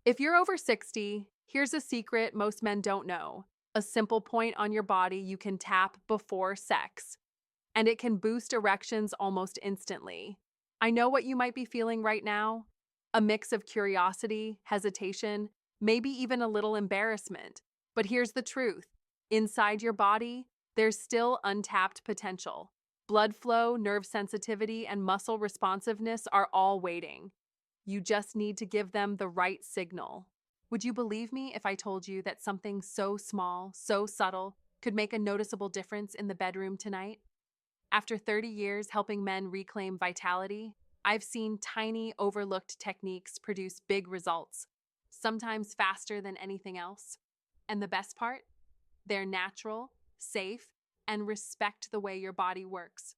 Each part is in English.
If you're over 60, here's a secret most men don't know. A simple point on your body you can tap before sex, and it can boost erections almost instantly. I know what you might be feeling right now, a mix of curiosity, hesitation, maybe even a little embarrassment. But here's the truth. Inside your body, there's still untapped potential. Blood flow, nerve sensitivity, and muscle responsiveness are all waiting. You just need to give them the right signal. Would you believe me if I told you that something so small, so subtle, could make a noticeable difference in the bedroom tonight? After 30 years helping men reclaim vitality, I've seen tiny, overlooked techniques produce big results, sometimes faster than anything else. And the best part? They're natural, safe, and respect the way your body works.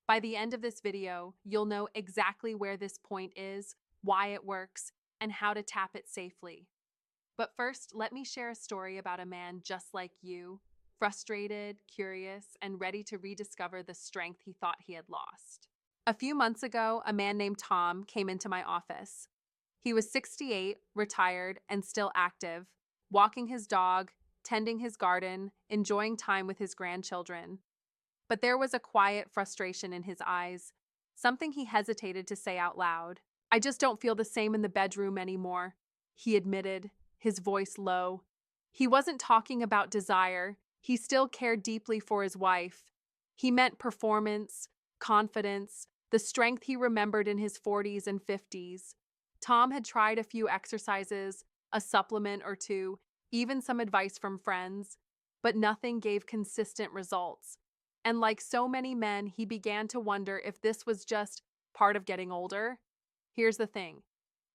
By the end of this video, you'll know exactly where this point is, why it works, and how to tap it safely. But first, let me share a story about a man just like you, frustrated, curious, and ready to rediscover the strength he thought he had lost. A few months ago, a man named Tom came into my office. He was 68, retired, and still active, walking his dog, tending his garden, enjoying time with his grandchildren. But there was a quiet frustration in his eyes, something he hesitated to say out loud. I just don't feel the same in the bedroom anymore, he admitted, his voice low. He wasn't talking about desire. He still cared deeply for his wife. He meant performance, confidence, the strength he remembered in his 40s and 50s. Tom had tried a few exercises, a supplement or two, even some advice from friends, but nothing gave consistent results. And like so many men, he began to wonder if this was just part of getting older. Here's the thing.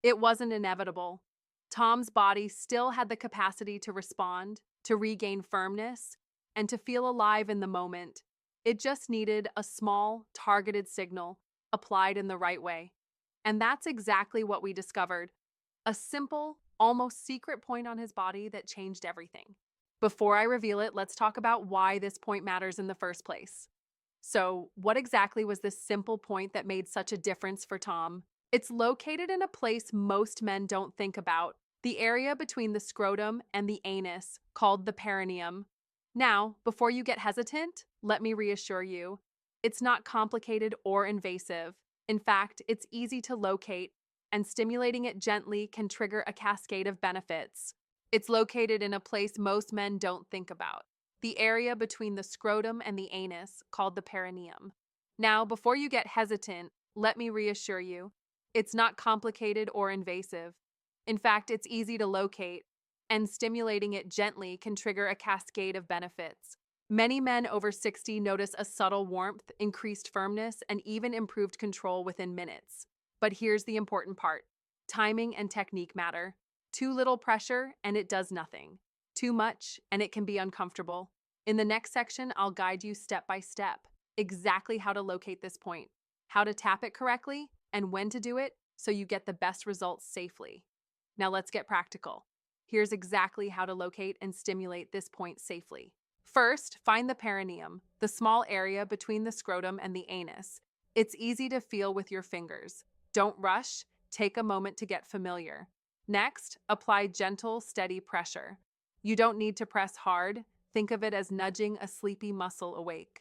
It wasn't inevitable. Tom's body still had the capacity to respond, to regain firmness, and to feel alive in the moment. It just needed a small, targeted signal applied in the right way. And that's exactly what we discovered. A simple, almost secret point on his body that changed everything. Before I reveal it, let's talk about why this point matters in the first place. So, what exactly was this simple point that made such a difference for Tom? It's located in a place most men don't think about, the area between the scrotum and the anus, called the perineum. Now, before you get hesitant, let me reassure you, it's not complicated or invasive. In fact, it's easy to locate, and stimulating it gently can trigger a cascade of benefits. It's located in a place most men don't think about, the area between the scrotum and the anus, called the perineum. Now, before you get hesitant, let me reassure you, it's not complicated or invasive. In fact, it's easy to locate, and stimulating it gently can trigger a cascade of benefits. Many men over 60 notice a subtle warmth, increased firmness, and even improved control within minutes. But here's the important part. Timing and technique matter. Too little pressure, and it does nothing. Too much, and it can be uncomfortable. In the next section, I'll guide you step by step, exactly how to locate this point, how to tap it correctly, and when to do it so you get the best results safely. Now let's get practical. Here's exactly how to locate and stimulate this point safely. First, find the perineum, the small area between the scrotum and the anus. It's easy to feel with your fingers. Don't rush, take a moment to get familiar. Next, apply gentle, steady pressure. You don't need to press hard. Think of it as nudging a sleepy muscle awake.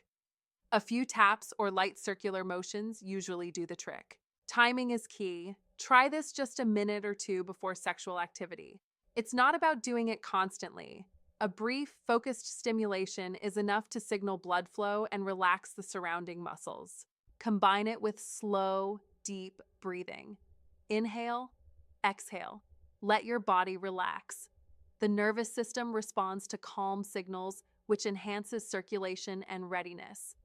A few taps or light circular motions usually do the trick. Timing is key. Try this just a minute or two before sexual activity. It's not about doing it constantly. A brief, focused stimulation is enough to signal blood flow and relax the surrounding muscles. Combine it with slow, deep breathing. Inhale, exhale. Let your body relax. The nervous system responds to calm signals, which enhances circulation and readiness.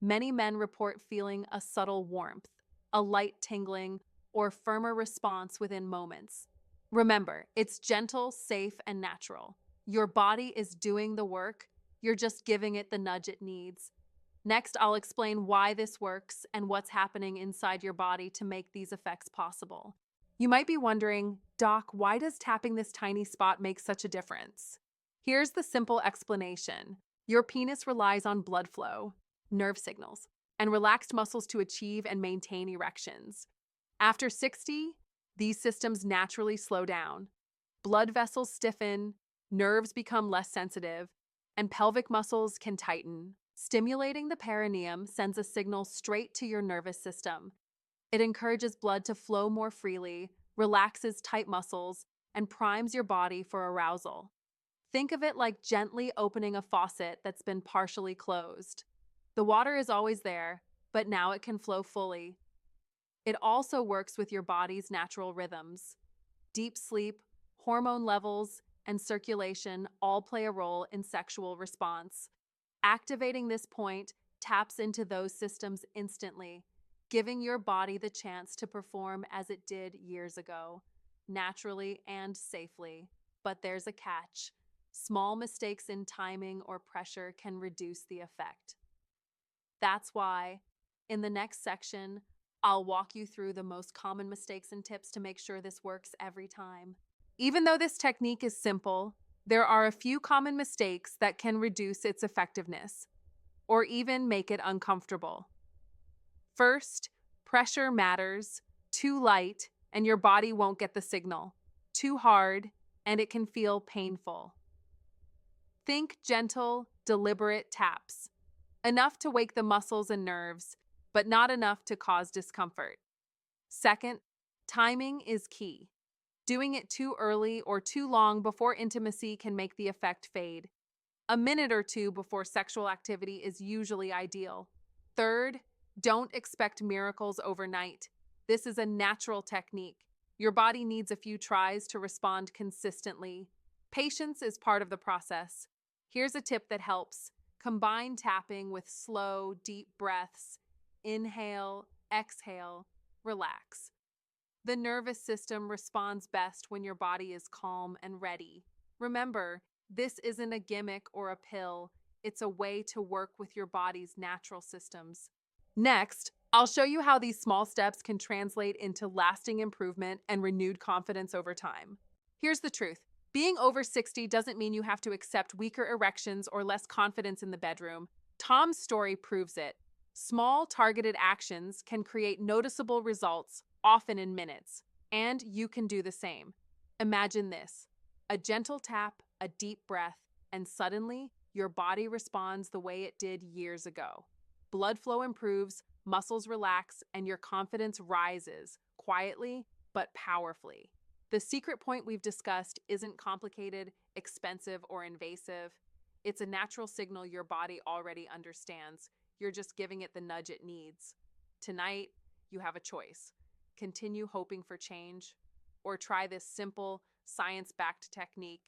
Many men report feeling a subtle warmth, a light tingling, or firmer response within moments. Remember, it's gentle, safe, and natural. Your body is doing the work, you're just giving it the nudge it needs. Next, I'll explain why this works and what's happening inside your body to make these effects possible. You might be wondering, Doc, why does tapping this tiny spot make such a difference? Here's the simple explanation. Your penis relies on blood flow, nerve signals, and relaxed muscles to achieve and maintain erections. After 60, these systems naturally slow down. Blood vessels stiffen, nerves become less sensitive, and pelvic muscles can tighten. Stimulating the perineum sends a signal straight to your nervous system. It encourages blood to flow more freely, relaxes tight muscles, and primes your body for arousal. Think of it like gently opening a faucet that's been partially closed. The water is always there, but now it can flow fully. It also works with your body's natural rhythms. Deep sleep, hormone levels, and circulation all play a role in sexual response. Activating this point taps into those systems instantly, giving your body the chance to perform as it did years ago, naturally and safely. But there's a catch. Small mistakes in timing or pressure can reduce the effect. That's why, in the next section, I'll walk you through the most common mistakes and tips to make sure this works every time. Even though this technique is simple, there are a few common mistakes that can reduce its effectiveness or even make it uncomfortable. First, pressure matters. Too light, and your body won't get the signal. Too hard, and it can feel painful. Think gentle, deliberate taps. Enough to wake the muscles and nerves, but not enough to cause discomfort. Second, timing is key. Doing it too early or too long before intimacy can make the effect fade. A minute or two before sexual activity is usually ideal. Third, don't expect miracles overnight. This is a natural technique. Your body needs a few tries to respond consistently. Patience is part of the process. Here's a tip that helps. Combine tapping with slow, deep breaths. Inhale, exhale, relax. The nervous system responds best when your body is calm and ready. Remember, this isn't a gimmick or a pill. It's a way to work with your body's natural systems. Next, I'll show you how these small steps can translate into lasting improvement and renewed confidence over time. Here's the truth. Being over 60 doesn't mean you have to accept weaker erections or less confidence in the bedroom. Tom's story proves it. Small, targeted actions can create noticeable results, often in minutes, and you can do the same. Imagine this: a gentle tap, a deep breath, and suddenly your body responds the way it did years ago. Blood flow improves, muscles relax, and your confidence rises, quietly but powerfully. The secret point we've discussed isn't complicated, expensive, or invasive. It's a natural signal your body already understands. You're just giving it the nudge it needs. Tonight, you have a choice. Continue hoping for change, or try this simple, science-backed technique.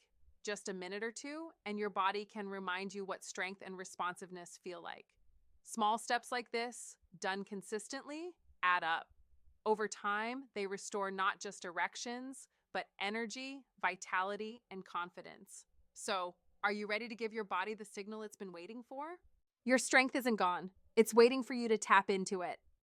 Just a minute or two, and your body can remind you what strength and responsiveness feel like. Small steps like this, done consistently, add up. Over time, they restore not just erections, but energy, vitality, and confidence. So, are you ready to give your body the signal it's been waiting for? Your strength isn't gone. It's waiting for you to tap into it.